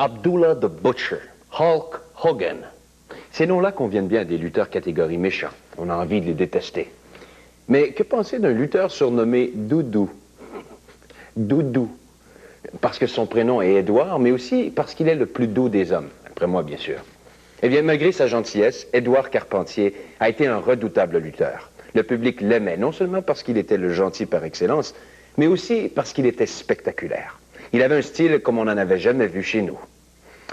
Abdullah the Butcher, Hulk Hogan. Ces noms-là conviennent bien à des lutteurs catégorie méchants. On a envie de les détester. Mais que penser d'un lutteur surnommé Doudou? Doudou. Parce que son prénom est Édouard, mais aussi parce qu'il est le plus doux des hommes. Après moi, bien sûr. Eh bien, malgré sa gentillesse, Édouard Carpentier a été un redoutable lutteur. Le public l'aimait, non seulement parce qu'il était le gentil par excellence, mais aussi parce qu'il était spectaculaire. Il avait un style comme on n'en avait jamais vu chez nous.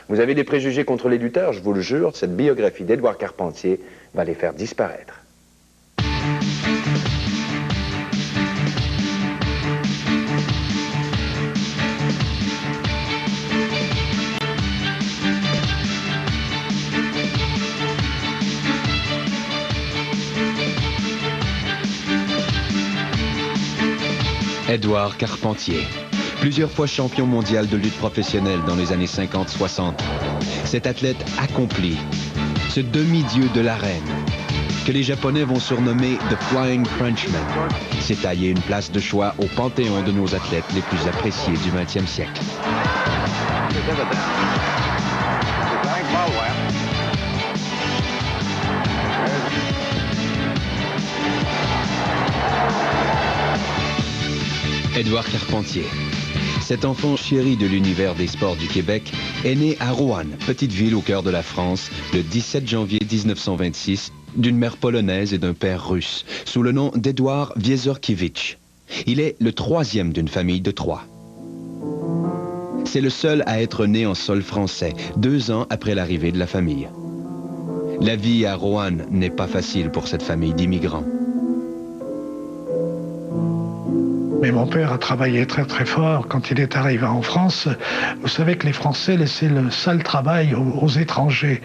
Vous avez des préjugés contre les lutteurs, je vous le jure, cette biographie d'Édouard Carpentier va les faire disparaître. Édouard Carpentier, plusieurs fois champion mondial de lutte professionnelle dans les années 50-60. Cet athlète accompli, ce demi-dieu de l'arène, que les Japonais vont surnommer The Flying Frenchman, s'est taillé une place de choix au panthéon de nos athlètes les plus appréciés du XXe siècle. Édouard Carpentier. Cet enfant chéri de l'univers des sports du Québec est né à Roanne, petite ville au cœur de la France, le 17 janvier 1926, d'une mère polonaise et d'un père russe, sous le nom d'Édouard Wiezorkiewicz. Il est le troisième d'une famille de 3. C'est le seul à être né en sol français, 2 ans après l'arrivée de la famille. La vie à Roanne n'est pas facile pour cette famille d'immigrants. Mais mon père a travaillé très très fort quand il est arrivé en France. Vous savez que les Français laissaient le sale travail aux étrangers.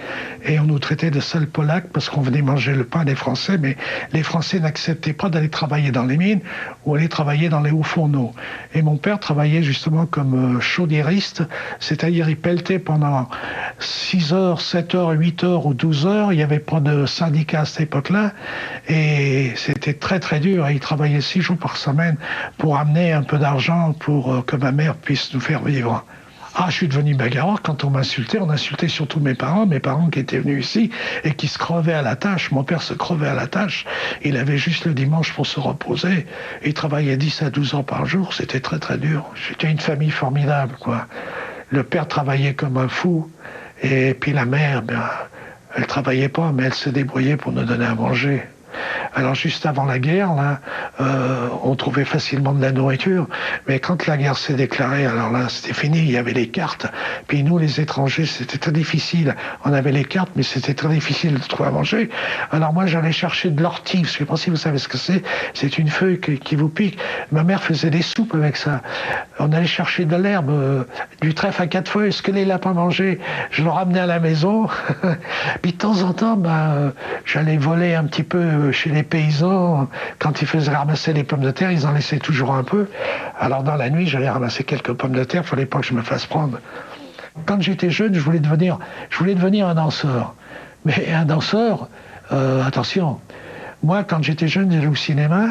Et on nous traitait de sales Polacs parce qu'on venait manger le pain des Français. Mais les Français n'acceptaient pas d'aller travailler dans les mines ou aller travailler dans les hauts fourneaux. Et mon père travaillait justement comme chaudiériste, c'est-à-dire il pelletait pendant 6 heures, 7 heures, 8 heures ou 12 heures. Il n'y avait pas de syndicat à cette époque-là. Et c'était très très dur. Et il travaillait 6 jours par semaine pour amener un peu d'argent pour que ma mère puisse nous faire vivre. Ah, je suis devenu bagarreur. Quand on insultait surtout mes parents qui étaient venus ici et qui se crevaient à la tâche. Mon père se crevait à la tâche. Il avait juste le dimanche pour se reposer. Il travaillait 10 à 12 heures par jour. C'était très très dur. C'était une famille formidable, quoi. Le père travaillait comme un fou. Et puis la mère, elle travaillait pas, mais elle se débrouillait pour nous donner à manger. Alors juste avant la guerre, là, on trouvait facilement de la nourriture, mais quand la guerre s'est déclarée, alors là, c'était fini, il y avait les cartes. Puis nous, les étrangers, c'était très difficile. On avait les cartes, mais c'était très difficile de trouver à manger. Alors moi, j'allais chercher de l'ortie. Je ne sais pas si vous savez ce que c'est. C'est une feuille qui vous pique. Ma mère faisait des soupes avec ça. On allait chercher de l'herbe, du trèfle à 4 feuilles, ce que les lapins mangeaient. Je le ramenais à la maison. Puis de temps en temps, j'allais voler un petit peu chez les paysans. Quand ils faisaient ramasser les pommes de terre, ils en laissaient toujours un peu. Alors dans la nuit, j'allais ramasser quelques pommes de terre. Il ne fallait pas que je me fasse prendre. Quand j'étais jeune, je voulais devenir un danseur. Mais un danseur, attention, moi quand j'étais jeune, j'allais au cinéma.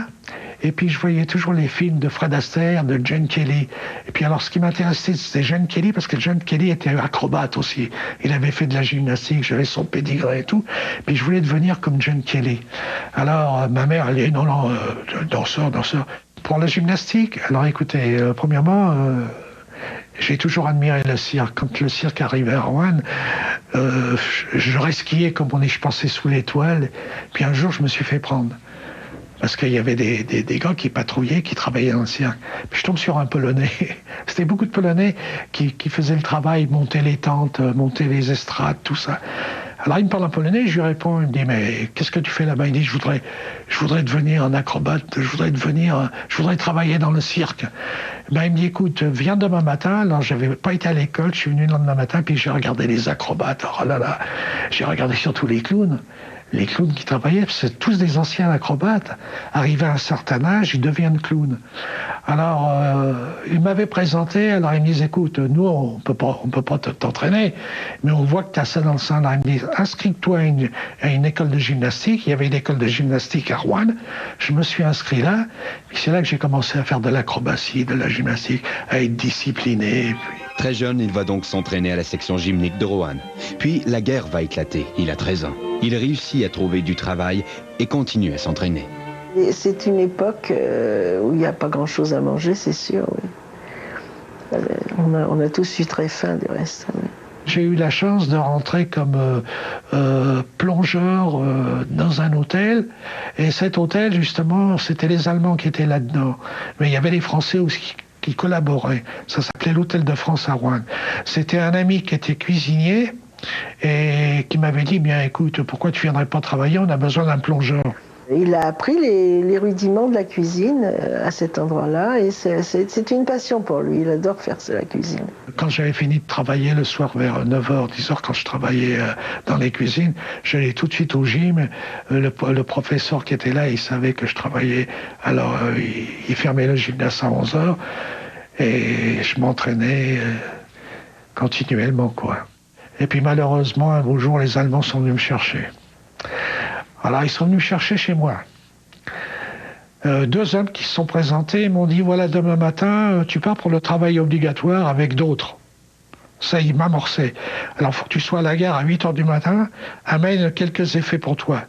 Et puis je voyais toujours les films de Fred Astaire, de Gene Kelly. Et puis alors ce qui m'intéressait, c'était Gene Kelly, parce que Gene Kelly était acrobate aussi. Il avait fait de la gymnastique, j'avais son pédigré et tout. Puis je voulais devenir comme Gene Kelly. Alors ma mère, elle dit non, danseur. Pour la gymnastique, alors écoutez, premièrement, j'ai toujours admiré le cirque. Quand le cirque arrivait à Roanne, je resquillais comme on est, je pensais sous l'étoile. Puis un jour, je me suis fait prendre. Parce qu'il y avait des gars qui patrouillaient, qui travaillaient dans le cirque. Puis je tombe sur un Polonais. C'était beaucoup de Polonais qui faisaient le travail, montaient les tentes, montaient les estrades, tout ça. Alors il me parle en polonais, je lui réponds, il me dit, mais qu'est-ce que tu fais là-bas? Il dit, je voudrais devenir un acrobate, je voudrais travailler dans le cirque. Il me dit, écoute, viens demain matin. Alors j'avais pas été à l'école, je suis venu le lendemain matin, puis j'ai regardé les acrobates. Oh là là, j'ai regardé surtout les clowns. Les clowns qui travaillaient, c'est tous des anciens acrobates. Arrivés à un certain âge, ils deviennent clowns. Alors, il m'avait présenté, alors il me disait, écoute, nous, on peut pas t'entraîner, mais on voit que tu as ça dans le sang. Alors il me dit, inscris-toi à une école de gymnastique. Il y avait une école de gymnastique à Roanne. Je me suis inscrit là, puis c'est là que j'ai commencé à faire de l'acrobatie, de la gymnastique, à être discipliné. Puis Très jeune, il va donc s'entraîner à la section gymnique de Roanne. Puis la guerre va éclater. Il a 13 ans. Il réussit à trouver du travail et continue à s'entraîner. C'est une époque où il n'y a pas grand-chose à manger, c'est sûr. Oui. On a tous eu très faim du reste. Oui. J'ai eu la chance de rentrer comme plongeur dans un hôtel. Et cet hôtel, justement, c'était les Allemands qui étaient là-dedans. Mais il y avait les Français aussi qui collaboraient. Ça s'appelait l'Hôtel de France à Roanne. C'était un ami qui était cuisinier et qui m'avait dit, bien écoute, pourquoi tu viendrais pas travailler, on a besoin d'un plongeur. Il a appris les rudiments de la cuisine à cet endroit-là et c'est une passion pour lui. Il adore faire la cuisine. Quand j'avais fini de travailler le soir vers 9h, 10h, quand je travaillais dans les cuisines, j'allais tout de suite au gym. Le professeur qui était là, il savait que je travaillais. Alors, il fermait le gymnase à 11h et je m'entraînais continuellement, quoi. Et puis malheureusement, un beau jour, les Allemands sont venus me chercher. Alors, ils sont venus me chercher chez moi. 2 hommes qui se sont présentés m'ont dit, voilà, demain matin, tu pars pour le travail obligatoire avec d'autres. Ça, il m'amorçait. Alors, il faut que tu sois à la gare à 8h du matin, amène quelques effets pour toi.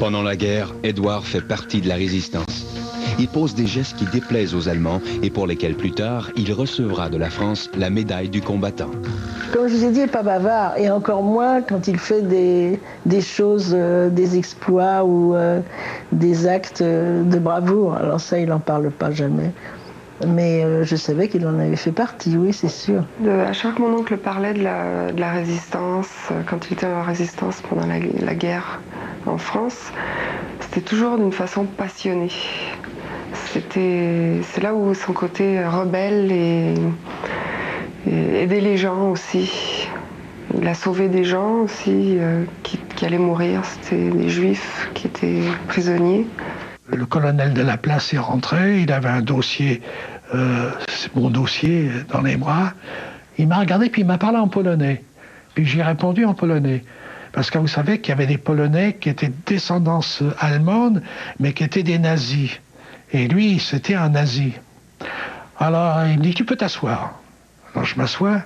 Pendant la guerre, Édouard fait partie de la résistance. Il pose des gestes qui déplaisent aux Allemands et pour lesquels plus tard, il recevra de la France la médaille du combattant. Comme je vous ai dit, il n'est pas bavard, et encore moins quand il fait des choses, des exploits ou des actes de bravoure. Alors ça, il n'en parle pas jamais. Mais je savais qu'il en avait fait partie, oui, c'est sûr. À chaque fois que mon oncle parlait de la résistance, quand il était en résistance pendant la guerre en France, c'était toujours d'une façon passionnée. C'est là où son côté rebelle et aider les gens aussi. Il a sauvé des gens aussi qui allaient mourir. C'était des juifs qui étaient prisonniers. Le colonel de la place est rentré, il avait un dossier, c'est mon dossier dans les bras. Il m'a regardé puis il m'a parlé en polonais. Puis j'ai répondu en polonais. Parce que vous savez qu'il y avait des Polonais qui étaient de descendance allemande, mais qui étaient des nazis. Et lui, c'était un nazi. Alors, il me dit, tu peux t'asseoir. Alors, je m'assois,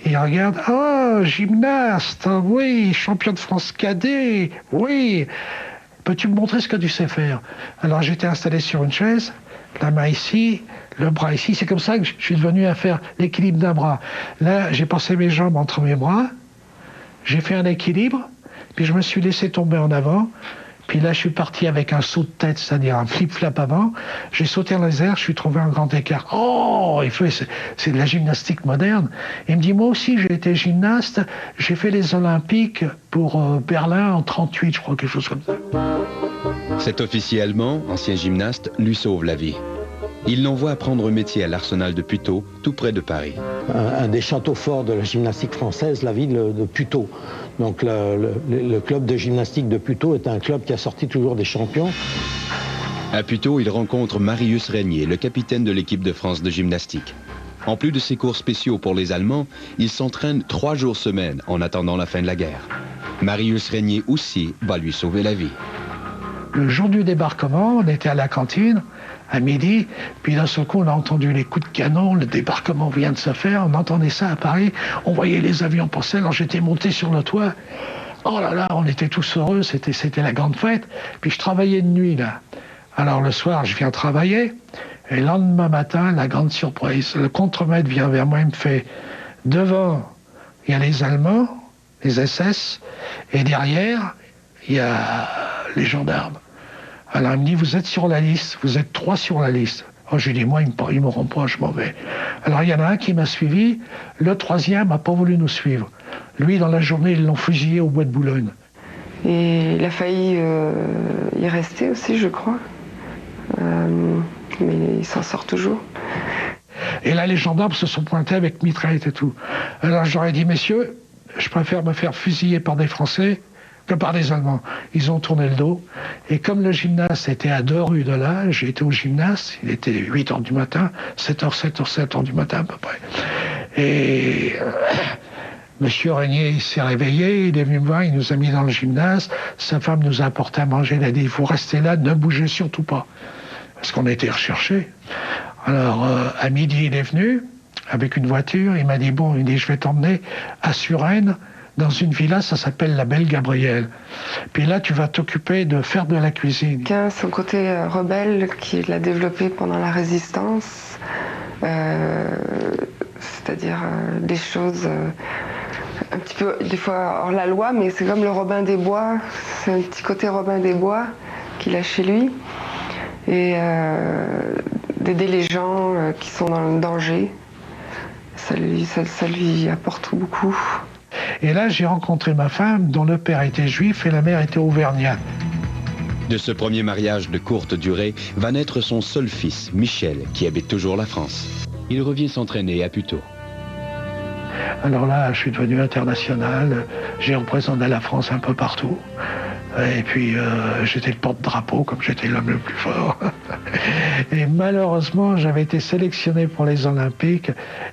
et il regarde, oh, gymnaste, oui, champion de France cadet, oui. Peux-tu me montrer ce que tu sais faire? Alors, j'étais installé sur une chaise, la main ici, le bras ici. C'est comme ça que je suis devenu à faire l'équilibre d'un bras. Là, j'ai passé mes jambes entre mes bras, j'ai fait un équilibre, puis je me suis laissé tomber en avant. Puis là, je suis parti avec un saut de tête, c'est-à-dire un flip-flap avant. J'ai sauté dans les airs, je suis trouvé un grand écart. Oh, c'est de la gymnastique moderne. Il me dit, moi aussi, j'ai été gymnaste. J'ai fait les Olympiques pour Berlin en 38, je crois, quelque chose comme ça. Cet officier allemand, ancien gymnaste, lui sauve la vie. Il l'envoie apprendre un métier à l'Arsenal de Puteaux, tout près de Paris. Un des châteaux forts de la gymnastique française, la ville de Puteaux. Donc le club de gymnastique de Puteaux est un club qui a sorti toujours des champions. À Puteaux, il rencontre Marius Régnier, le capitaine de l'équipe de France de gymnastique. En plus de ses cours spéciaux pour les Allemands, il s'entraîne 3 jours semaine en attendant la fin de la guerre. Marius Régnier aussi va lui sauver la vie. Le jour du débarquement, on était à la cantine, à midi, puis d'un seul coup, on a entendu les coups de canon, le débarquement vient de se faire, on entendait ça à Paris, on voyait les avions passer, alors j'étais monté sur le toit. Oh là là, on était tous heureux, c'était la grande fête. Puis je travaillais de nuit, là. Alors le soir, je viens travailler, et le lendemain matin, la grande surprise, le contremaître vient vers moi, il me fait, devant, il y a les Allemands, les SS, et derrière, il y a les gendarmes. Alors il me dit, vous êtes sur la liste, vous êtes 3 sur la liste. Oh, j'ai dit, moi, ils m'auront pas, je m'en vais. Alors il y en a un qui m'a suivi, le 3e n'a pas voulu nous suivre. Lui, dans la journée, ils l'ont fusillé au bois de Boulogne. Et il a failli y rester aussi, je crois. Mais il s'en sort toujours. Et là, les gendarmes se sont pointés avec mitraillettes et tout. Alors j'aurais dit, messieurs, je préfère me faire fusiller par des Français que par des Allemands. Ils ont tourné le dos. Et comme le gymnase était à 2 rues de là, j'ai été au gymnase, il était 8h du matin, 7h du matin à peu près. Et Monsieur Régnier, il s'est réveillé, il est venu me voir, il nous a mis dans le gymnase, sa femme nous a apporté à manger, il a dit, il faut rester là, ne bougez surtout pas. Parce qu'on était recherchés. Alors, à midi, il est venu, avec une voiture. Il m'a dit, bon, il dit, je vais t'emmener à Suresnes, dans une villa, ça s'appelle la Belle Gabrielle. Puis là, tu vas t'occuper de faire de la cuisine. Son côté rebelle qu'il a développé pendant la Résistance, c'est-à-dire des choses un petit peu, des fois hors la loi, mais c'est comme le Robin des Bois, c'est un petit côté Robin des Bois qu'il a chez lui, et d'aider les gens qui sont dans le danger, ça lui apporte beaucoup. Et là, j'ai rencontré ma femme, dont le père était juif et la mère était auvergnate. De ce premier mariage de courte durée va naître son seul fils, Michel, qui habite toujours la France. Il revient s'entraîner à Puteaux. Alors là, je suis devenu international, j'ai représenté la France un peu partout. Et puis, j'étais le porte-drapeau, comme j'étais l'homme le plus fort. Et malheureusement, j'avais été sélectionné pour les Olympiques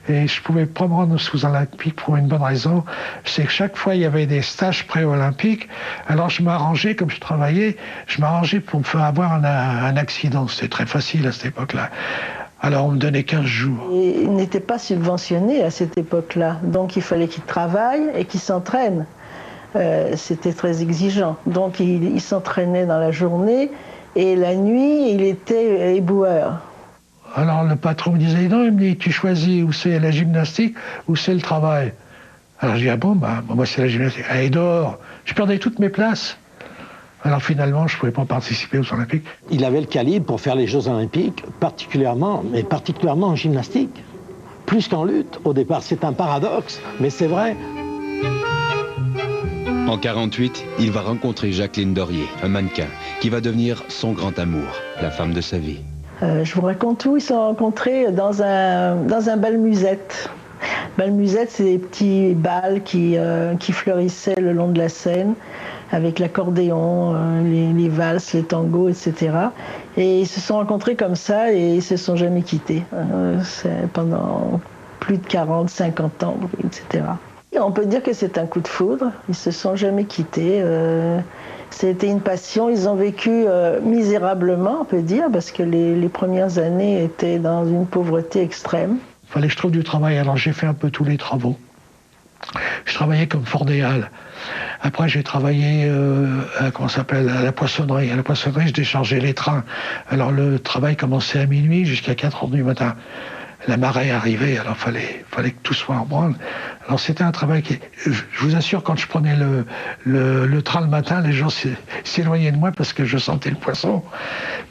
et je pouvais pas me rendre aux Olympiques pour une bonne raison. C'est que chaque fois, il y avait des stages pré-olympiques. Alors, je m'arrangeais, comme je travaillais, je m'arrangeais pour me faire avoir un accident. C'était très facile à cette époque-là. Alors, on me donnait 15 jours. Et il n'était pas subventionné à cette époque-là. Donc, il fallait qu'il travaille et qu'il s'entraîne. C'était très exigeant. Donc il s'entraînait dans la journée et la nuit, il était éboueur. Alors le patron me disait, non, il me dit, tu choisis où c'est la gymnastique ou c'est le travail. Alors je dis, ah bon, moi c'est la gymnastique. Allez, dehors. Je perdais toutes mes places. Alors finalement, je ne pouvais pas participer aux Olympiques. Il avait le calibre pour faire les Jeux Olympiques, particulièrement en gymnastique. Plus qu'en lutte, au départ. C'est un paradoxe, mais c'est vrai. En 1948, il va rencontrer Jacqueline Dorier, un mannequin, qui va devenir son grand amour, la femme de sa vie. Je vous raconte tout. Ils se sont rencontrés dans un bal musette. Bal musette, c'est des petits bals qui fleurissaient le long de la Seine, avec l'accordéon, les valses, les tangos, etc. Et ils se sont rencontrés comme ça et ils se sont jamais quittés. Pendant plus de 40, 50 ans, etc. On peut dire que c'est un coup de foudre, ils se sont jamais quittés, c'était une passion, ils ont vécu misérablement, on peut dire, parce que les premières années étaient dans une pauvreté extrême. Il fallait que je trouve du travail, alors j'ai fait un peu tous les travaux. Je travaillais comme fordéal. Après, j'ai travaillé à la poissonnerie. À la poissonnerie, je déchargeais les trains. Alors le travail commençait à minuit jusqu'à 4 h du matin. La marée arrivait, alors fallait que tout soit en branle. Alors c'était un travail qui, je vous assure, quand je prenais le train le matin, les gens s'éloignaient de moi parce que je sentais le poisson.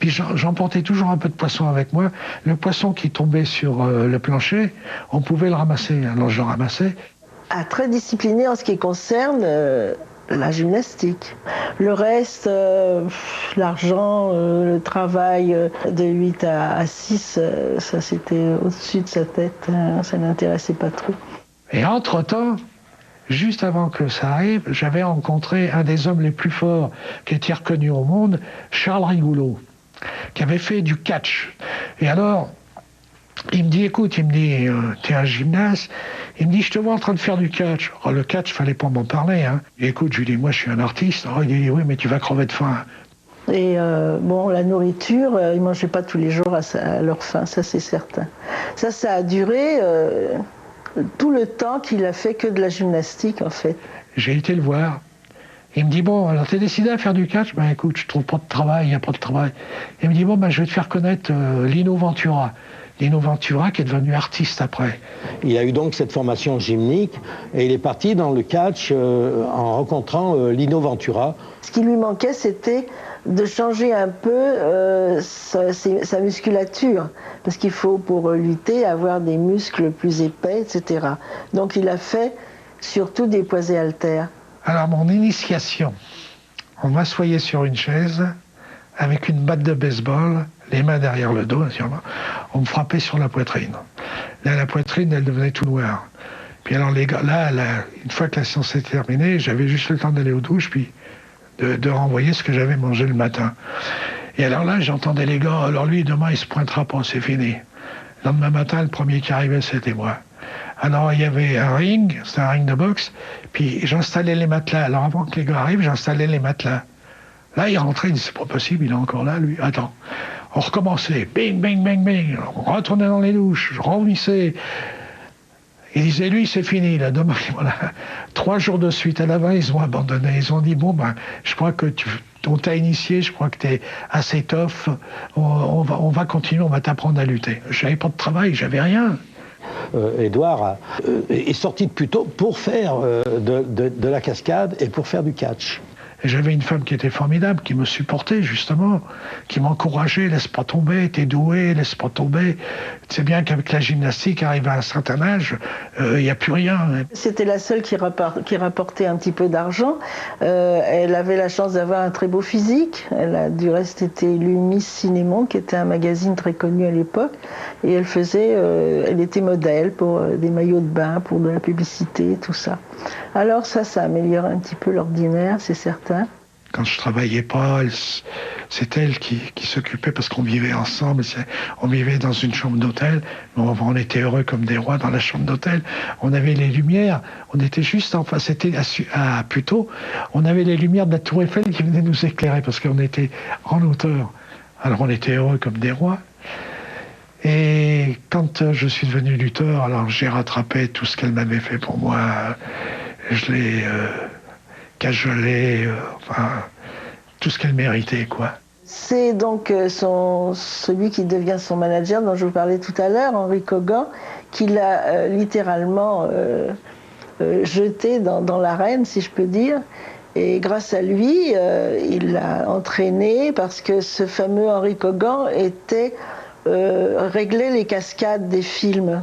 Puis j'emportais toujours un peu de poisson avec moi. Le poisson qui tombait sur le plancher, on pouvait le ramasser. Alors je le ramassais. Très discipliné en ce qui concerne la gymnastique. Le reste, l'argent, le travail de 8 à 6, ça c'était au-dessus de sa tête, ça n'intéressait pas trop. Et entre-temps, juste avant que ça arrive, j'avais rencontré un des hommes les plus forts qui était reconnu au monde, Charles Rigoulot, qui avait fait du catch. Et alors, il me dit, écoute, t'es un gymnaste. Il me dit, je te vois en train de faire du catch. Alors, le catch, fallait pas m'en parler. Hein. Et écoute, je lui dis, moi, je suis un artiste. Alors, il dit, oui, mais tu vas crever de faim. Et la nourriture, ils mangeaient pas tous les jours à leur faim, ça c'est certain. Ça a duré tout le temps qu'il a fait que de la gymnastique, en fait. J'ai été le voir. Il me dit, bon, alors t'es décidé à faire du catch? Ben écoute, je trouve pas de travail, il n'y a pas de travail. Il me dit, bon, je vais te faire connaître Lino Ventura. Lino Ventura qui est devenu artiste après. Il a eu donc cette formation gymnique et il est parti dans le catch en rencontrant Lino Ventura. Ce qui lui manquait, c'était de changer un peu sa musculature. Parce qu'il faut, pour lutter, avoir des muscles plus épais, etc. Donc il a fait surtout des poids et haltères. Alors mon initiation, on m'assoyait sur une chaise avec une batte de baseball, les mains derrière le dos, sûrement. On me frappait sur la poitrine. Là, la poitrine, elle devenait tout noire. Puis alors, les gars, là, une fois que la séance était terminée, j'avais juste le temps d'aller aux douches, puis de renvoyer ce que j'avais mangé le matin. Et alors là, j'entendais les gars, alors lui, demain, il se pointera pas, c'est fini. Le lendemain matin, le premier qui arrivait, c'était moi. Alors, il y avait un ring, c'était un ring de boxe, puis j'installais les matelas. Alors, avant que les gars arrivent, j'installais les matelas. Là, il rentrait, il dit, c'est pas possible, il est encore là, lui. Attends. On recommençait. Bing, bing, bing, bing. On retournait dans les douches, je remplissais. Il disait, lui, c'est fini, là, demain, voilà. 3 jours de suite à la fin, ils ont abandonné. Ils ont dit, bon, ben, je crois que on t'a initié, je crois que t'es assez tough, on va continuer, on va t'apprendre à lutter. J'avais pas de travail, j'avais rien. Édouard est sorti de Puteaux pour faire de la cascade et pour faire du catch. Et j'avais une femme qui était formidable, qui me supportait justement, qui m'encourageait, laisse pas tomber, t'es doué, laisse pas tomber. Tu sais bien qu'avec la gymnastique, arrivé à un certain âge, il n'y a plus rien. C'était la seule qui rapportait un petit peu d'argent. Elle avait la chance d'avoir un très beau physique. Elle a du reste été élue Miss Cinémon, qui était un magazine très connu à l'époque. Et elle était modèle pour des maillots de bain, pour de la publicité, tout ça. Alors ça améliore un petit peu l'ordinaire, c'est certain. Quand je travaillais pas, c'est elle qui s'occupait parce qu'on vivait ensemble. On vivait dans une chambre d'hôtel. On était heureux comme des rois dans la chambre d'hôtel. On avait les lumières. On était juste en face. C'était à Puteaux. On avait les lumières de la Tour Eiffel qui venaient nous éclairer parce qu'on était en hauteur. Alors on était heureux comme des rois. Et quand je suis devenu lutteur, alors j'ai rattrapé tout ce qu'elle m'avait fait pour moi. Je l'ai cajolé, enfin, tout ce qu'elle méritait, quoi. C'est donc celui qui devient son manager, dont je vous parlais tout à l'heure, Henri Cogan, qui l'a littéralement jeté dans l'arène, si je peux dire. Et grâce à lui, il l'a entraîné parce que ce fameux Henri Cogan réglait les cascades des films.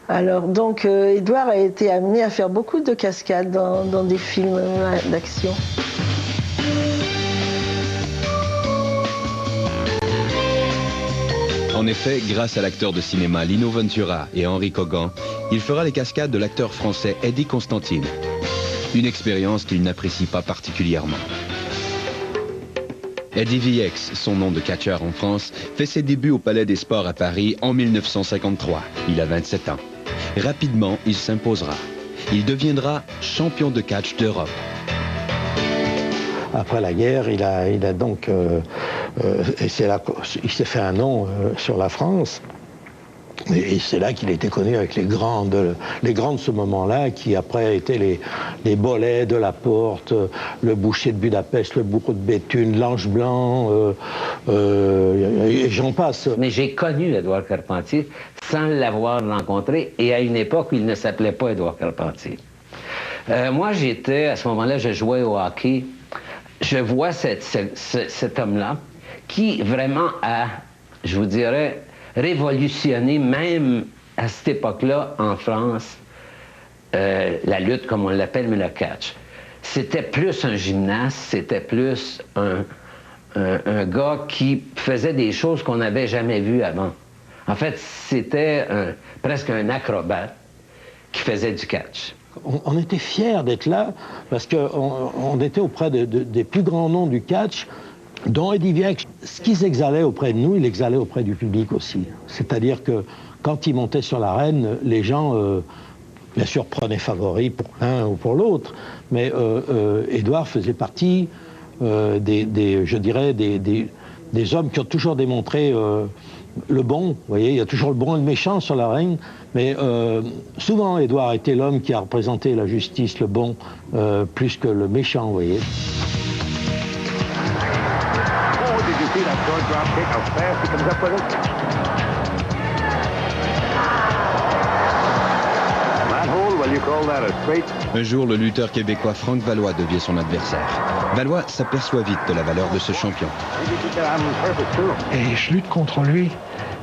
Alors donc Édouard a été amené à faire beaucoup de cascades dans des films d'action. En effet, grâce à l'acteur de cinéma Lino Ventura et Henri Cogan, il fera les cascades de l'acteur français Eddie Constantine. Une expérience qu'il n'apprécie pas particulièrement. Eddie Viex, son nom de catcheur en France, fait ses débuts au Palais des Sports à Paris en 1953. Il a 27 ans. Rapidement, il s'imposera. Il deviendra champion de catch d'Europe. Après la guerre, il a donc... et c'est là qu'il s'est fait un nom sur la France. Et c'est là qu'il était connu avec les grands de ce moment-là, qui après étaient les Bollets de la Porte, le Boucher de Budapest, le Bourreau de Béthune, l'Ange Blanc, et j'en passe. Mais j'ai connu Édouard Carpentier sans l'avoir rencontré, et à une époque où il ne s'appelait pas Édouard Carpentier. Moi, à ce moment-là, je jouais au hockey. Je vois cet homme-là qui vraiment a, je vous dirais, révolutionné, même à cette époque-là, en France, la lutte, comme on l'appelle, mais le catch. C'était plus un gymnaste, c'était plus un gars qui faisait des choses qu'on n'avait jamais vues avant. En fait, c'était presque un acrobate qui faisait du catch. On était fiers d'être là, parce qu'on était auprès des plus grands noms du catch, dont Eddie Viex. Ce qu'ils exhalaient auprès de nous, il exhalait auprès du public aussi. C'est-à-dire que quand il montait sur l'arène, les gens, bien sûr, prenaient favori pour l'un ou pour l'autre, mais Édouard faisait partie je dirais, des hommes qui ont toujours démontré le bon. Vous voyez, il y a toujours le bon et le méchant sur l'arène, mais souvent, Édouard était l'homme qui a représenté la justice, le bon, plus que le méchant, vous voyez. Un jour, le lutteur québécois Franck Valois devient son adversaire. Valois s'aperçoit vite de la valeur de ce champion. Et je lutte contre lui.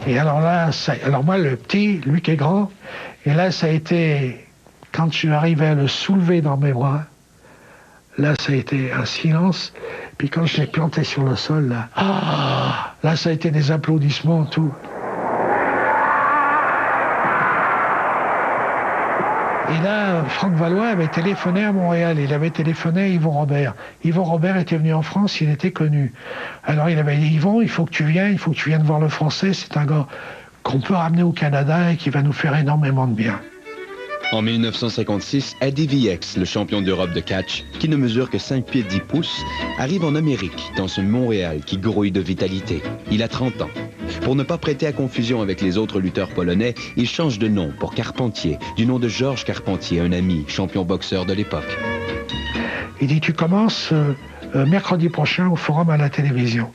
Et alors là, alors moi, le petit, lui qui est grand, et là, ça a été, quand je suis arrivé à le soulever dans mes bras, là, ça a été un silence. Puis quand je l'ai planté sur le sol, là, ça a été des applaudissements, tout. Et là, Franck Valois avait téléphoné à Montréal. Il avait téléphoné à Yvon Robert. Yvon Robert était venu en France, il était connu. Alors il avait dit, Yvon, il faut que tu viennes voir le Français. C'est un gars qu'on peut ramener au Canada et qui va nous faire énormément de bien. En 1956, Eddie Viex, le champion d'Europe de catch, qui ne mesure que 5 pieds 10 pouces, arrive en Amérique, dans ce Montréal qui grouille de vitalité. Il a 30 ans. Pour ne pas prêter à confusion avec les autres lutteurs polonais, il change de nom pour Carpentier, du nom de Georges Carpentier, un ami, champion boxeur de l'époque. Il dit, tu commences mercredi prochain au Forum à la télévision.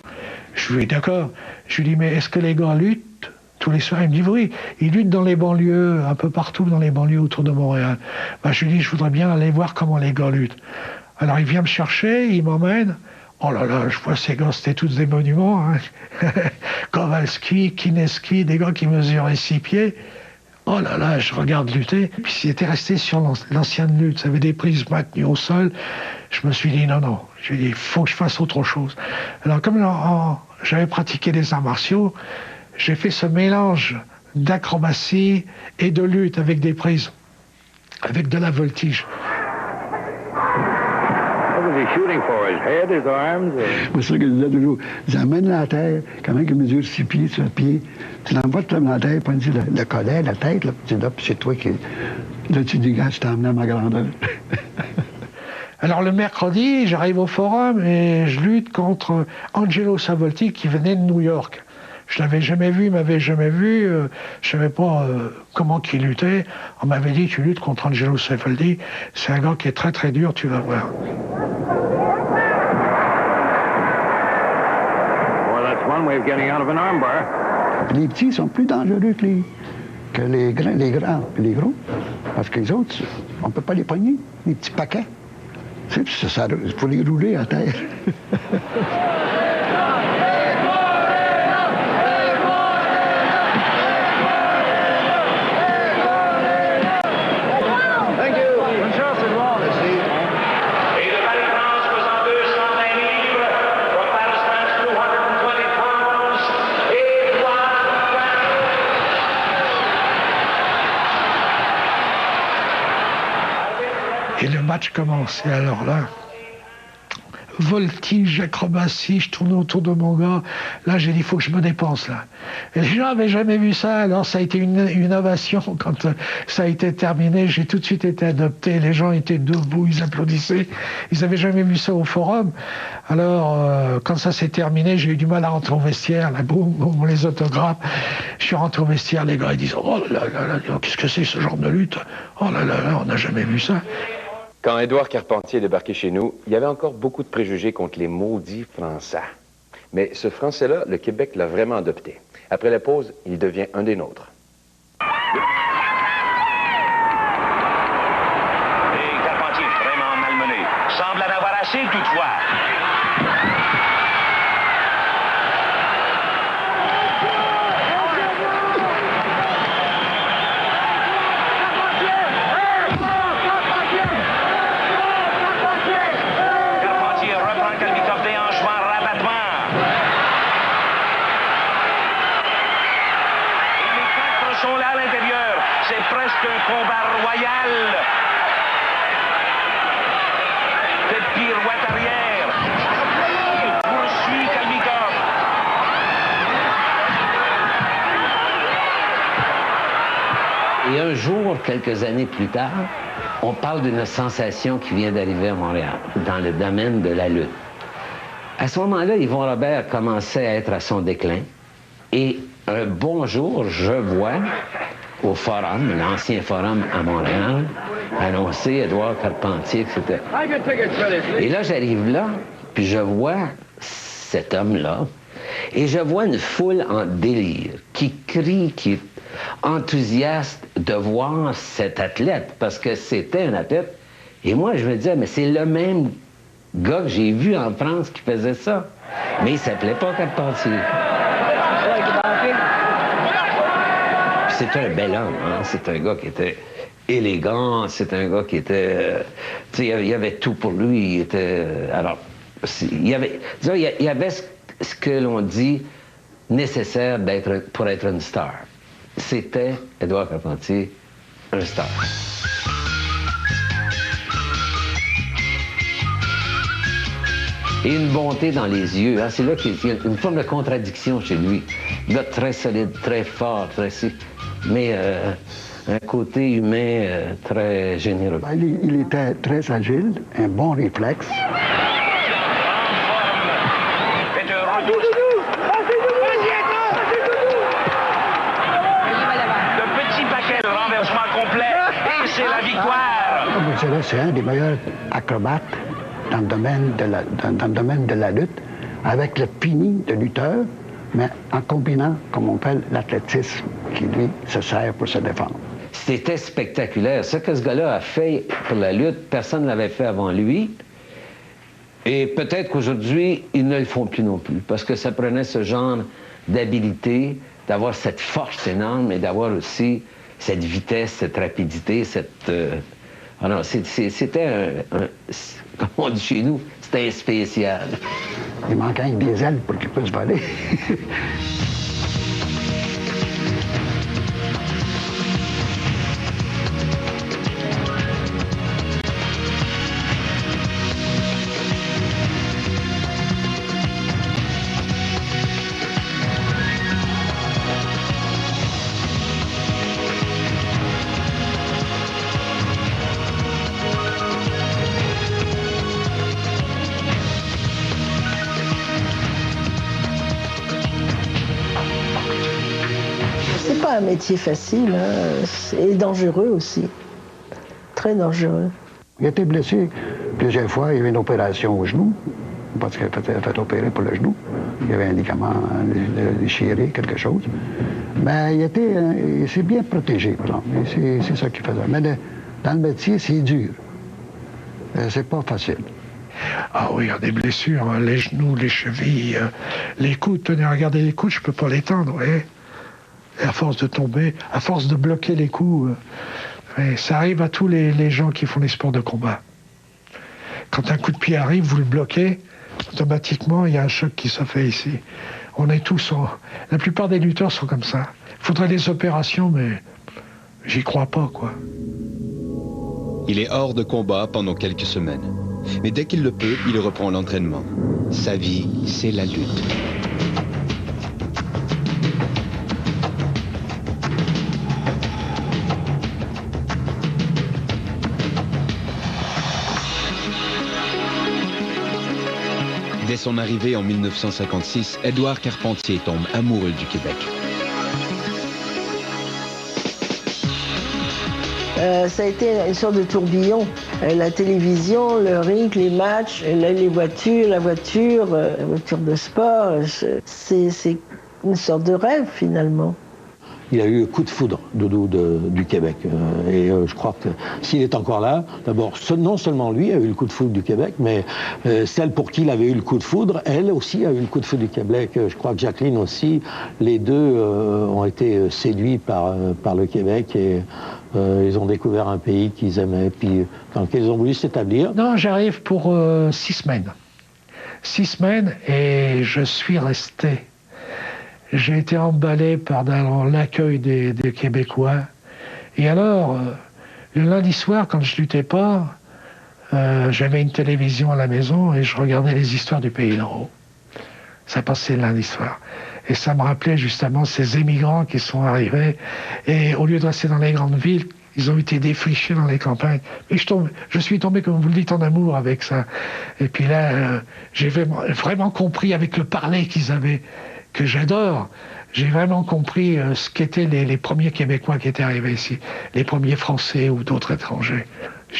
Je lui dis, d'accord. Je lui dis, mais est-ce que les gars luttent tous les soirs? Il me dit, oui, ils luttent dans les banlieues, un peu partout dans les banlieues autour de Montréal. Ben, je lui dis, je voudrais bien aller voir comment les gars luttent. Alors il vient me chercher, il m'emmène. Oh là là, je vois ces gars, c'était tous des monuments. Hein. Kowalski, Kineski, des gars qui mesuraient 6 pieds. Oh là là, je regarde lutter. Puis il était resté sur l'ancienne lutte. Ça avait des prises maintenues au sol. Je me suis dit, non, non. Je lui ai dit, il faut que je fasse autre chose. Alors comme j'avais pratiqué les arts martiaux, j'ai fait ce mélange d'acrobatie et de lutte avec des prises, avec de la voltige. C'est ça que je disais toujours. Ils amènent la terre, quand même, qui mesure 6 pieds, 7 pieds. Tu l'envoies dans la terre, puis le collet, la tête, là, puis c'est toi qui... Là, tu dis, gars, je t'ai emmené à ma grandeur. Alors le mercredi, j'arrive au Forum et je lutte contre Angelo Savolti qui venait de New York. Je l'avais jamais vu, il m'avait jamais vu, je savais pas comment il luttait. On m'avait dit, tu luttes contre Angelo Savolti, c'est un gars qui est très très dur, tu vas voir. Les petits sont plus dangereux que les grands et les gros, parce que les autres, on peut pas les pogner, les petits paquets. Il faut les rouler à terre. Et le match commence. Et alors là, voltige, acrobatie, je tournais autour de mon gars. Là, j'ai dit, il faut que je me dépense, là. Et les gens n'avaient jamais vu ça. Alors, ça a été une ovation. Quand ça a été terminé, j'ai tout de suite été adopté. Les gens étaient debout, ils applaudissaient. Ils n'avaient jamais vu ça au Forum. Alors, quand ça s'est terminé, j'ai eu du mal à rentrer au vestiaire. Là, boum, boum, les autographes. Je suis rentré au vestiaire, les gars, ils disent, oh là là là, qu'est-ce que c'est ce genre de lutte? Oh là là là, on n'a jamais vu ça. Quand Édouard Carpentier est débarqué chez nous, il y avait encore beaucoup de préjugés contre les maudits Français. Mais ce Français-là, le Québec l'a vraiment adopté. Après la pause, il devient un des nôtres. Et Carpentier, vraiment malmené. Semble en avoir assez, toutefois. Et un jour, quelques années plus tard, on parle d'une sensation qui vient d'arriver à Montréal, dans le domaine de la lutte. À ce moment-là, Yvon Robert commençait à être à son déclin. Et un bon jour, je vois au Forum, l'ancien Forum à Montréal, annoncer Édouard Carpentier, etc. Et là, j'arrive là, puis je vois cet homme-là, et je vois une foule en délire, qui crie, qui est enthousiaste de voir cet athlète, parce que c'était un athlète. Et moi, je me disais, mais c'est le même gars que j'ai vu en France qui faisait ça. Mais il s'appelait pas Carpentier. C'était un bel homme, hein? C'est un gars qui était élégant, c'est un gars qui était... tu sais, il y avait tout pour lui, il était... alors, il y avait, disons, il y avait ce que l'on dit nécessaire pour être une star. C'était, Édouard Carpentier, un star. Et une bonté dans les yeux. Hein? C'est là qu'il y a une forme de contradiction chez lui. Là, très solide, très fort, très... Mais un côté humain très généreux. Ben, il était très agile, un bon réflexe. C'est la victoire! C'est un des meilleurs acrobates dans le domaine de la lutte, avec le fini de lutteur, mais en combinant, comme on appelle, l'athlétisme, qui, lui, se sert pour se défendre. C'était spectaculaire. Ce que ce gars-là a fait pour la lutte, personne ne l'avait fait avant lui. Et peut-être qu'aujourd'hui, ils ne le font plus non plus, parce que ça prenait ce genre d'habilité, d'avoir cette force énorme et d'avoir aussi cette vitesse, cette rapidité, cette... Alors, c'était comme on dit chez nous, c'était spécial. Il manquait des ailes pour qu'il puisse voler. Un métier facile, hein, et dangereux aussi. Très dangereux. Il a été blessé plusieurs fois. Il y a eu une opération au genou, parce qu'il a fait opérer pour le genou. Il y avait un ligament déchiré, quelque chose. Mais il s'est bien protégé, par exemple. C'est ça qu'il faisait. Mais dans le métier, c'est dur. C'est pas facile. Ah oui, il y a des blessures, hein, les genoux, les chevilles, les coudes. Tenez, regardez les coudes, je peux pas les tendre, vous voyez. Et à force de tomber, à force de bloquer les coups, ça arrive à tous les gens qui font les sports de combat. Quand un coup de pied arrive, vous le bloquez, automatiquement, il y a un choc qui se fait ici. On est tous... La plupart des lutteurs sont comme ça. Il faudrait des opérations, mais j'y crois pas, quoi. Il est hors de combat pendant quelques semaines. Mais dès qu'il le peut, il reprend l'entraînement. Sa vie, c'est la lutte. Dès son arrivée en 1956, Édouard Carpentier tombe amoureux du Québec. Ça a été une sorte de tourbillon. La télévision, le ring, les matchs, les voitures, la voiture de sport, c'est une sorte de rêve finalement. Il a eu le coup de foudre, Doudou, du Québec. Je crois que s'il est encore là, d'abord, non seulement lui a eu le coup de foudre du Québec, mais celle pour qui il avait eu le coup de foudre, elle aussi a eu le coup de foudre du Québec. Je crois que Jacqueline aussi. Les deux ont été séduits par le Québec et ils ont découvert un pays qu'ils aimaient, puis dans lequel ils ont voulu s'établir. Non, j'arrive pour 6 semaines. 6 semaines et je suis resté. J'ai été emballé par l'accueil des Québécois. Et alors, le lundi soir, quand je luttais pas, j'avais une télévision à la maison et je regardais les histoires du pays d'en haut. Ça passait le lundi soir. Et ça me rappelait justement ces émigrants qui sont arrivés. Et au lieu de rester dans les grandes villes, ils ont été défrichés dans les campagnes. Et je suis tombé, comme vous le dites, en amour avec ça. Et puis là, j'ai vraiment compris avec le parler qu'ils avaient, que j'adore. J'ai vraiment compris ce qu'étaient les premiers Québécois qui étaient arrivés ici, les premiers Français ou d'autres étrangers.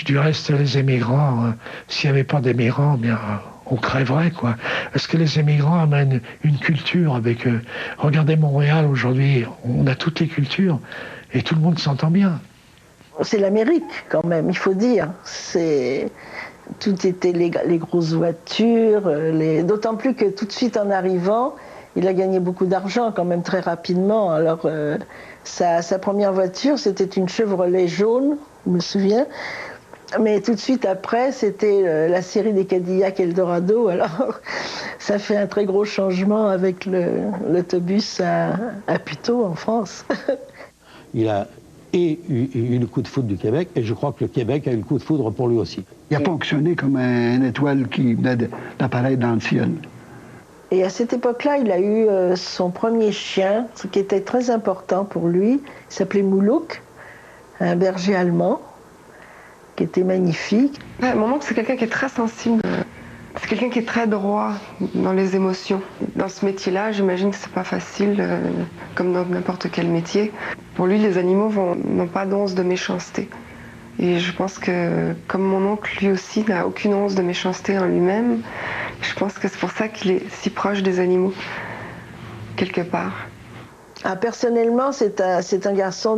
Du reste, les émigrants, s'il n'y avait pas d'émigrants, bien, on crèverait, quoi. Est-ce que les émigrants amènent une culture avec eux? Regardez Montréal aujourd'hui, on a toutes les cultures et tout le monde s'entend bien. C'est l'Amérique, quand même, il faut dire. Tout était les grosses voitures, d'autant plus que tout de suite en arrivant, il a gagné beaucoup d'argent quand même très rapidement. Alors sa première voiture, c'était une Chevrolet jaune, je me souviens. Mais tout de suite après, c'était la série des Cadillac Eldorado. Alors ça fait un très gros changement avec l'autobus à Puteaux en France. Il a eu le coup de foudre du Québec et je crois que le Québec a eu le coup de foudre pour lui aussi. Il a fonctionné comme une étoile qui venait d'apparaître dans le ciel. Et à cette époque-là, il a eu son premier chien, ce qui était très important pour lui. Il s'appelait Moulouk. un berger allemand qui était magnifique. Ouais, mon oncle, c'est quelqu'un qui est très sensible. C'est quelqu'un qui est très droit dans les émotions. Dans ce métier-là, j'imagine que c'est pas facile, comme dans n'importe quel métier. Pour lui, les animaux n'ont pas d'once de méchanceté. Et je pense que, comme mon oncle, lui aussi, n'a aucune once de méchanceté en lui-même, je pense que c'est pour ça qu'il est si proche des animaux, quelque part. Ah, personnellement, c'est un garçon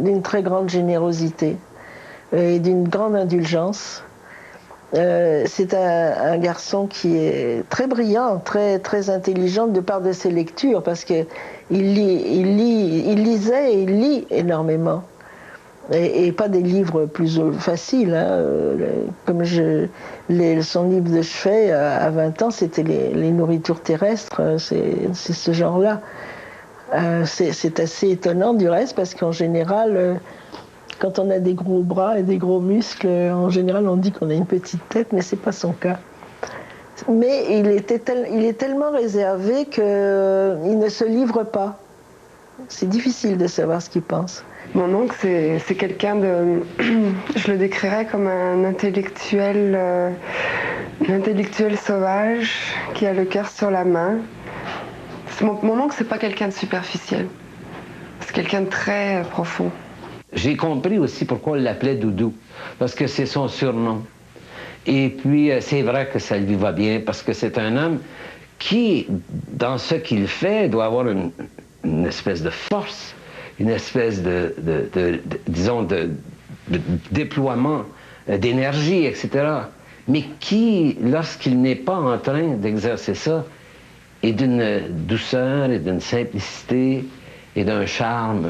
d'une très grande générosité et d'une grande indulgence. C'est un garçon qui est très brillant, très intelligent de par de ses lectures, parce qu'il lisait et il lit énormément. Et pas des livres plus faciles. Hein. Comme son livre de chevet, à 20 ans, c'était les nourritures terrestres, c'est ce genre-là. C'est assez étonnant du reste, parce qu'en général... Quand on a des gros bras et des gros muscles, en général, on dit qu'on a une petite tête, mais c'est pas son cas. Mais il est tellement réservé qu'il ne se livre pas. C'est difficile de savoir ce qu'il pense. Mon oncle, c'est quelqu'un de... Je le décrirais comme un intellectuel sauvage qui a le cœur sur la main. Mon oncle, c'est pas quelqu'un de superficiel. C'est quelqu'un de très profond. J'ai compris aussi pourquoi on l'appelait Doudou, parce que c'est son surnom. Et puis, c'est vrai que ça lui va bien, parce que c'est un homme qui, dans ce qu'il fait, doit avoir une espèce de force, une espèce de déploiement d'énergie, etc. Mais qui, lorsqu'il n'est pas en train d'exercer ça, est d'une douceur et d'une simplicité et d'un charme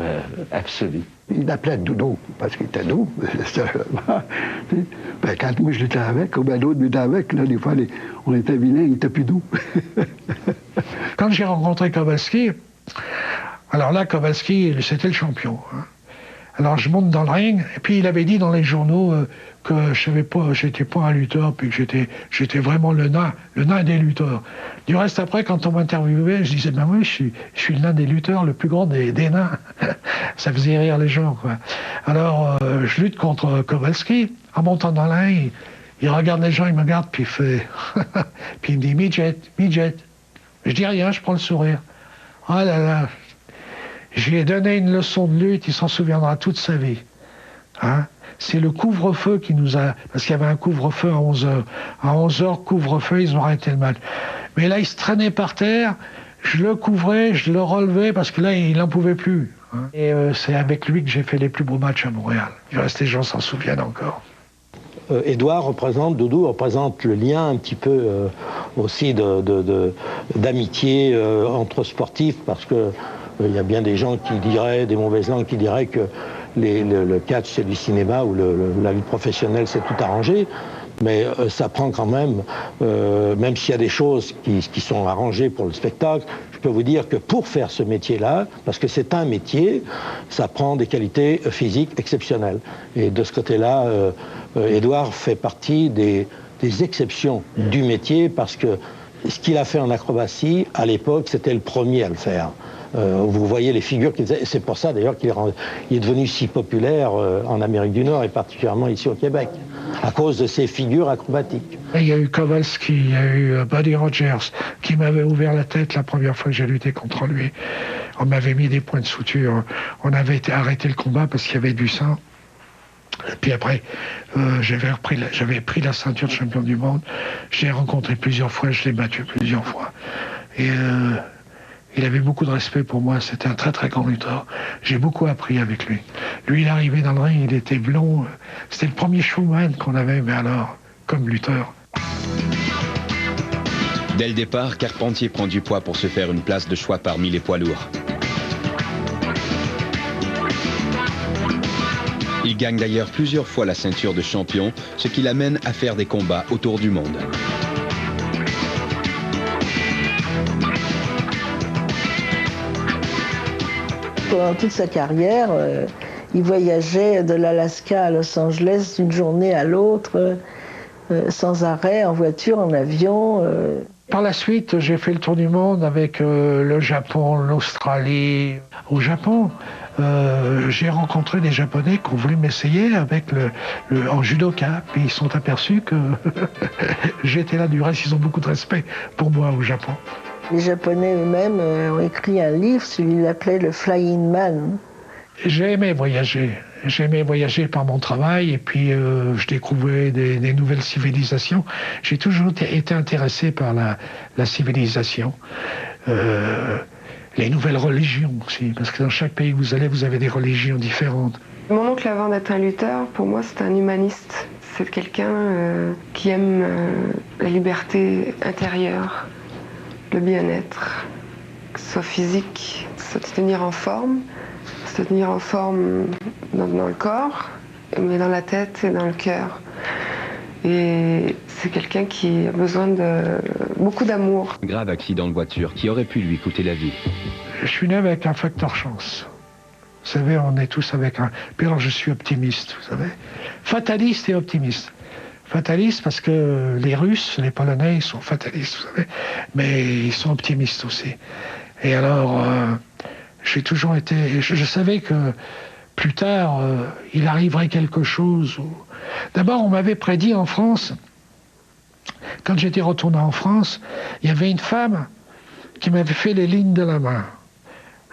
absolu. Il l'appelait Doudou, parce qu'il était doux. Ben, quand moi je l'étais avec, ou ben d'autres m'étaient avec, là, des fois, on était vilains, il était plus doux. Quand j'ai rencontré Kowalski, alors là, Kowalski, c'était le champion. Hein. Alors je monte dans le ring, et puis il avait dit dans les journaux que j'étais pas un lutteur, puis que j'étais vraiment le nain des lutteurs. Du reste, après, quand on m'interviewait, je disais, ben oui, je suis le nain des lutteurs, le plus grand des nains. Ça faisait rire les gens, quoi. Alors, je lutte contre Kowalski. En montant dans le ring, il regarde les gens, il me regarde, puis il fait... puis il me dit, midget. Je dis rien, je prends le sourire. Ah là là, j'ai donné une leçon de lutte, il s'en souviendra toute sa vie. Hein? C'est le couvre-feu qui nous a... Parce qu'il y avait un couvre-feu à 11h. À 11h, couvre-feu, ils ont arrêté le match. Mais là, il se traînait par terre, je le couvrais, je le relevais, parce que là, il n'en pouvait plus. Hein? Et c'est avec lui que j'ai fait les plus beaux matchs à Montréal. Du reste, les gens s'en souviennent encore. Doudou représente le lien un petit peu aussi d'amitié entre sportifs, parce que il y a bien des gens qui diraient, des mauvaises langues qui diraient que le catch c'est du cinéma ou la lutte professionnelle c'est tout arrangé, mais ça prend quand même, même s'il y a des choses qui sont arrangées pour le spectacle, je peux vous dire que pour faire ce métier-là, parce que c'est un métier, ça prend des qualités physiques exceptionnelles. Et de ce côté-là, Édouard fait partie des exceptions du métier, parce que ce qu'il a fait en acrobatie, à l'époque, c'était le premier à le faire. Vous voyez les figures qu'il faisait, c'est pour ça d'ailleurs qu'il est devenu si populaire en Amérique du Nord et particulièrement ici au Québec, à cause de ses figures acrobatiques. Il y a eu Kowalski, il y a eu Buddy Rogers qui m'avait ouvert la tête la première fois que j'ai lutté contre lui. On m'avait mis des points de suture, on avait arrêté le combat parce qu'il y avait du sang. Et puis après, j'avais pris la ceinture de champion du monde. Je l'ai rencontré plusieurs fois, je l'ai battu plusieurs fois. Et il avait beaucoup de respect pour moi, c'était un très très grand lutteur. J'ai beaucoup appris avec lui. Lui, il arrivait dans le ring, il était blond. C'était le premier showman qu'on avait, mais alors, comme lutteur. Dès le départ, Carpentier prend du poids pour se faire une place de choix parmi les poids lourds. Il gagne d'ailleurs plusieurs fois la ceinture de champion, ce qui l'amène à faire des combats autour du monde. Pendant toute sa carrière, il voyageait de l'Alaska à Los Angeles d'une journée à l'autre, sans arrêt, en voiture, en avion. Par la suite, j'ai fait le tour du monde avec le Japon, l'Australie. Au Japon, j'ai rencontré des Japonais qui ont voulu m'essayer avec en judoka, puis ils sont aperçus que j'étais là du reste, ils ont beaucoup de respect pour moi au Japon. Les Japonais eux-mêmes ont écrit un livre, celui-là l'appelait le Flying Man. J'ai aimé voyager par mon travail et puis je découvrais des nouvelles civilisations. J'ai toujours été intéressé par la civilisation. Les nouvelles religions aussi, parce que dans chaque pays où vous allez, vous avez des religions différentes. Mon oncle, avant d'être un lutteur, pour moi, c'est un humaniste. C'est quelqu'un qui aime la liberté intérieure, le bien-être, que ce soit physique, se tenir en forme dans le corps, mais dans la tête et dans le cœur. Et c'est quelqu'un qui a besoin de beaucoup d'amour. Grave accident de voiture qui aurait pu lui coûter la vie. Je suis né avec un facteur chance. Vous savez, on est tous avec un... Puis alors je suis optimiste, vous savez. Fataliste et optimiste. Fataliste parce que les Russes, les Polonais, ils sont fatalistes, vous savez. Mais ils sont optimistes aussi. Et alors, j'ai toujours été... Je savais que plus tard, il arriverait quelque chose. D'abord, on m'avait prédit en France, quand j'étais retourné en France, il y avait une femme qui m'avait fait les lignes de la main.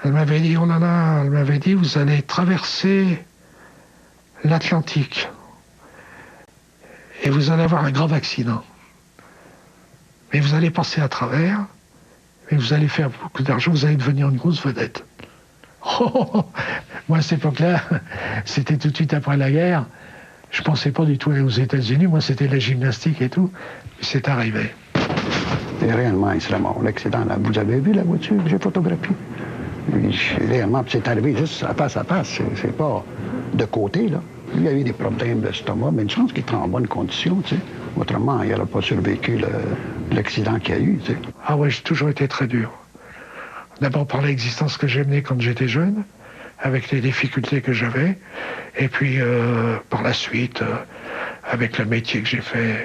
Elle m'avait dit, oh là là, elle m'avait dit, vous allez traverser l'Atlantique et vous allez avoir un grave accident. Mais vous allez passer à travers, et vous allez faire beaucoup d'argent, vous allez devenir une grosse vedette. Oh, moi, à cette époque-là, c'était tout de suite après la guerre. Je ne pensais pas du tout aller aux États-Unis. Moi, c'était la gymnastique et tout. C'est arrivé. Et réellement, il serait mort. L'accident, là, vous avez vu la voiture que j'ai photographiée? Réellement, c'est arrivé juste à face, c'est pas de côté, là. Lui avait des problèmes d'estomac, mais une chance qu'il était en bonne condition, tu sais. Autrement, il n'aurait pas survécu l'accident qu'il y a eu, tu sais. Ah ouais, j'ai toujours été très dur. D'abord par l'existence que j'ai menée quand j'étais jeune, avec les difficultés que j'avais, et puis par la suite, avec le métier que j'ai fait.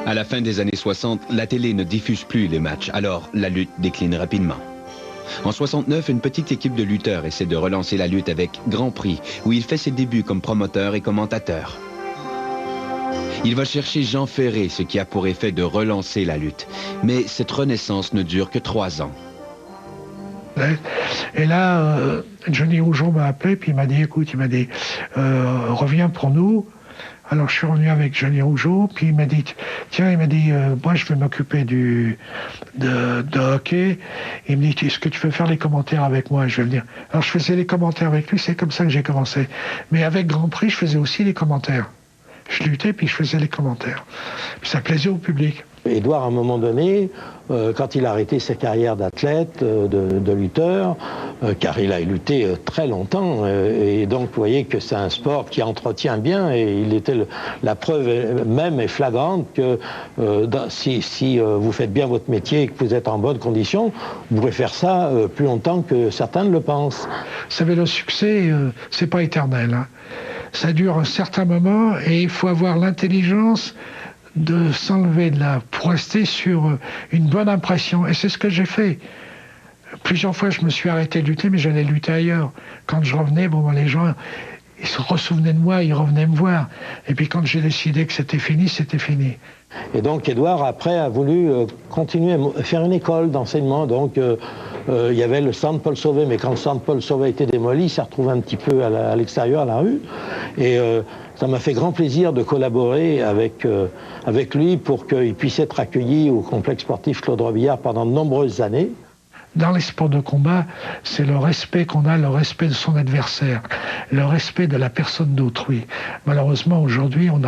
À la fin des années 60, la télé ne diffuse plus les matchs, alors la lutte décline rapidement. En 69, une petite équipe de lutteurs essaie de relancer la lutte avec Grand Prix, où il fait ses débuts comme promoteur et commentateur. Il va chercher Jean Ferré, ce qui a pour effet de relancer la lutte. Mais cette renaissance ne dure que 3 ans. Et là, Johnny Rougeau m'a appelé, puis il m'a dit, écoute, reviens pour nous. Alors je suis revenu avec Johnny Rougeau, puis il m'a dit, tiens, moi je vais m'occuper de hockey. Il me dit, est-ce que tu veux faire les commentaires avec moi? Je vais venir. Alors je faisais les commentaires avec lui, c'est comme ça que j'ai commencé. Mais avec Grand Prix, je faisais aussi les commentaires. Je luttais, puis je faisais les commentaires. Puis ça plaisait au public. Édouard, à un moment donné, quand il a arrêté sa carrière d'athlète, de lutteur, car il a lutté très longtemps, et donc vous voyez que c'est un sport qui entretient bien, et il était la preuve même est flagrante que si vous faites bien votre métier et que vous êtes en bonne condition, vous pouvez faire ça plus longtemps que certains ne le pensent. Vous savez, le succès, c'est pas éternel, hein. Ça dure un certain moment, et il faut avoir l'intelligence de s'enlever de là pour rester sur une bonne impression. Et c'est ce que j'ai fait. Plusieurs fois, je me suis arrêté de lutter, mais j'allais lutter ailleurs. Quand je revenais, les gens, ils se ressouvenaient de moi, ils revenaient me voir. Et puis quand j'ai décidé que c'était fini, c'était fini. Et donc Édouard, après, a voulu continuer à faire une école d'enseignement. Donc il y avait le centre Paul Sauvé, mais quand le centre Paul Sauvé a été démoli, il s'est retrouvé un petit peu à l'extérieur, à la rue. Et ça m'a fait grand plaisir de collaborer avec lui pour qu'il puisse être accueilli au complexe sportif Claude Robillard pendant de nombreuses années. Dans les sports de combat, c'est le respect qu'on a, le respect de son adversaire, le respect de la personne d'autrui. Malheureusement, aujourd'hui, on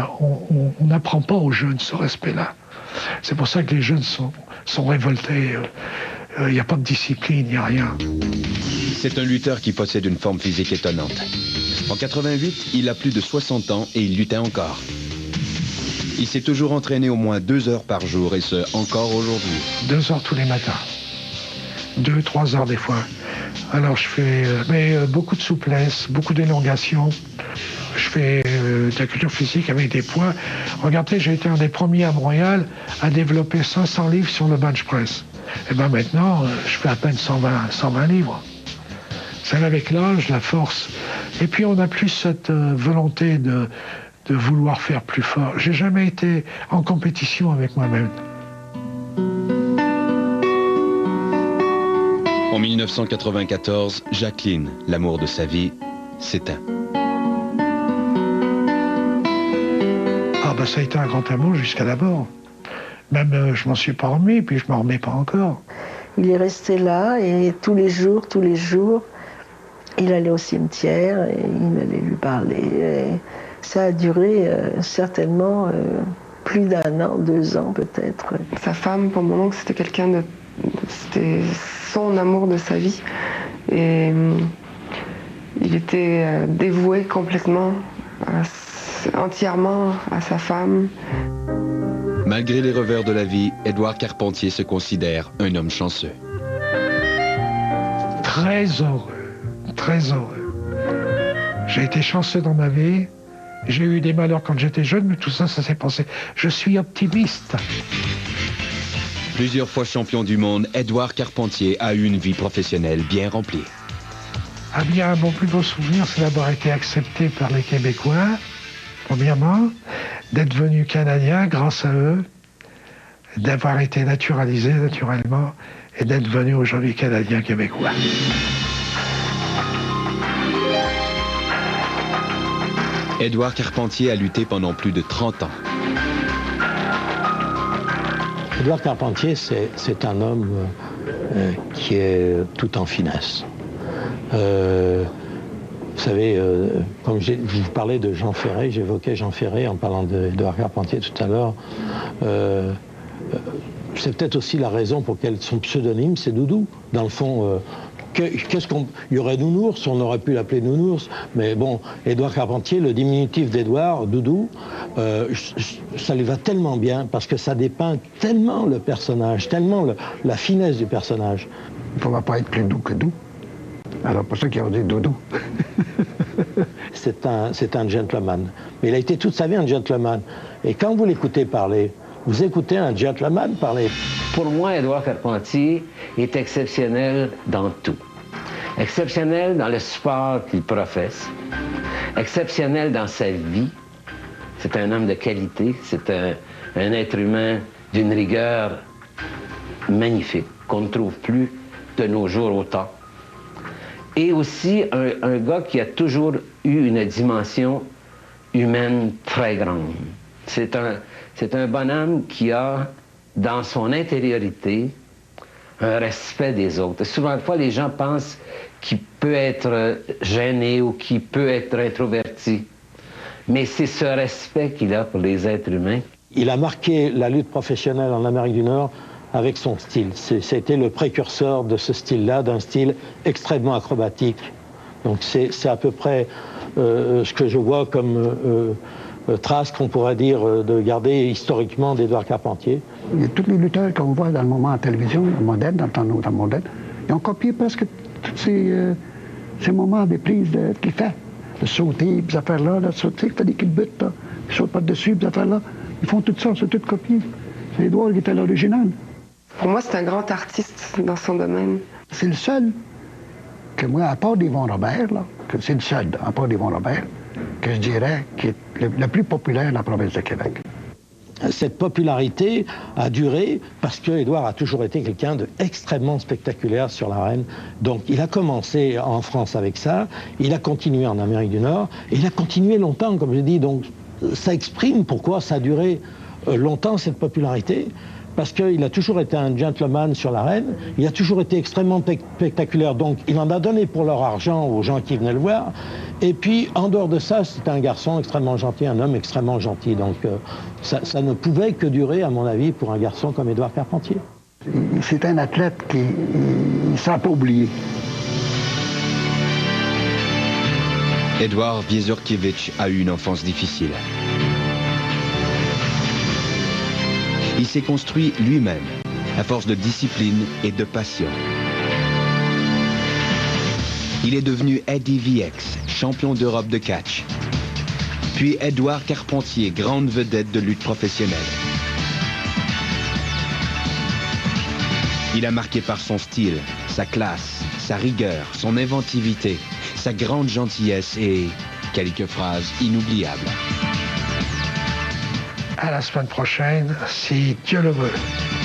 n'apprend pas aux jeunes ce respect-là. C'est pour ça que les jeunes sont révoltés. Il n'y a pas de discipline, il n'y a rien. C'est un lutteur qui possède une forme physique étonnante. En 88, il a plus de 60 ans et il luttait encore. Il s'est toujours entraîné au moins 2 heures par jour, et ce, encore aujourd'hui. 2 heures tous les matins. 2-3 heures des fois. Alors je fais beaucoup de souplesse, beaucoup d'élongation. Je fais de la culture physique avec des poids. Regardez, j'ai été un des premiers à Montréal à développer 500 livres sur le bench press. Et bien maintenant, je fais à peine 120 livres. C'est avec l'âge, la force. Et puis on n'a plus cette volonté de vouloir faire plus fort. J'ai jamais été en compétition avec moi-même. En 1994, Jacqueline, l'amour de sa vie, s'éteint. Ah ben ça a été un grand amour jusqu'à la mort. Même je m'en suis pas remis, puis je m'en remets pas encore. Il est resté là et tous les jours, il allait au cimetière et il allait lui parler. Et ça a duré certainement plus d'1 an, 2 ans peut-être. Sa femme, pour mon oncle, c'était c'était son amour de sa vie. Et il était dévoué complètement, entièrement à sa femme. Malgré les revers de la vie, Édouard Carpentier se considère un homme chanceux. Très heureux, très heureux. J'ai été chanceux dans ma vie. J'ai eu des malheurs quand j'étais jeune, mais tout ça, ça s'est passé. Je suis optimiste. Plusieurs fois champion du monde, Édouard Carpentier a eu une vie professionnelle bien remplie. Ah bien, mon plus beau souvenir, c'est d'avoir été accepté par les Québécois, premièrement, d'être venu Canadien grâce à eux, d'avoir été naturalisé naturellement, et d'être venu aujourd'hui Canadien québécois. Édouard Carpentier a lutté pendant plus de 30 ans. Édouard Carpentier, c'est un homme qui est tout en finesse. Vous savez, comme je vous parlais de Jean Ferré, j'évoquais Jean Ferré en parlant d'Édouard Carpentier tout à l'heure. C'est peut-être aussi la raison pour laquelle son pseudonyme, c'est Doudou. Dans le fond, il y aurait Nounours, on aurait pu l'appeler Nounours, mais bon, Édouard Carpentier, le diminutif d'Édouard, Doudou, ça lui va tellement bien parce que ça dépeint tellement le personnage, tellement la finesse du personnage. Il ne va pas être plus doux que doux. Alors pour ça qu'ils ont dit Doudou. C'est un gentleman. Mais il a été toute sa vie un gentleman. Et quand vous l'écoutez parler, vous écoutez un gentleman parler. Pour moi, Édouard Carpentier est exceptionnel dans tout. Exceptionnel dans le sport qu'il professe. Exceptionnel dans sa vie. C'est un homme de qualité. C'est un être humain d'une rigueur magnifique qu'on ne trouve plus de nos jours autant. Et aussi un gars qui a toujours eu une dimension humaine très grande. C'est un bonhomme qui a, dans son intériorité, un respect des autres. Souvent, fois, les gens pensent qu'il peut être gêné ou qu'il peut être introverti. Mais c'est ce respect qu'il a pour les êtres humains. Il a marqué la lutte professionnelle en Amérique du Nord avec son style. C'était le précurseur de ce style-là, d'un style extrêmement acrobatique. Donc c'est à peu près ce que je vois comme trace qu'on pourrait dire de garder historiquement d'Édouard Carpentier. Et tous les lutteurs qu'on voit dans le moment en télévision, moderne, dans le moderne, ils ont copié presque tous ces moments des prises qu'il fait. Le sauter, ces affaires-là, le sauter, c'est-à-dire qu'il bute, là, il saute par-dessus, ces affaires-là. Ils font tout ça, c'est tout copié. C'est Édouard qui était l'original. Pour moi, c'est un grand artiste dans son domaine. C'est le seul que moi, à part d'Yvon Robert, là, que c'est le seul, à part d'Yvon Robert, que je dirais qui est le plus populaire dans la province de Québec. Cette popularité a duré parce que Édouard a toujours été quelqu'un d'extrêmement spectaculaire sur l'arène. Donc il a commencé en France avec ça, il a continué en Amérique du Nord, et il a continué longtemps, comme je dis. Donc ça exprime pourquoi ça a duré longtemps, cette popularité. Parce qu'il a toujours été un gentleman sur l'arène, il a toujours été extrêmement spectaculaire, donc il en a donné pour leur argent aux gens qui venaient le voir. Et puis, en dehors de ça, c'était un garçon extrêmement gentil, un homme extrêmement gentil. Donc ça ne pouvait que durer, à mon avis, pour un garçon comme Édouard Carpentier. C'est un athlète qui ne sera pas oublié. Édouard Wiezorkiewicz a eu une enfance difficile. Il s'est construit lui-même, à force de discipline et de passion. Il est devenu Eddie VX, champion d'Europe de catch. Puis Édouard Carpentier, grande vedette de lutte professionnelle. Il a marqué par son style, sa classe, sa rigueur, son inventivité, sa grande gentillesse et quelques phrases inoubliables. À la semaine prochaine, si Dieu le veut.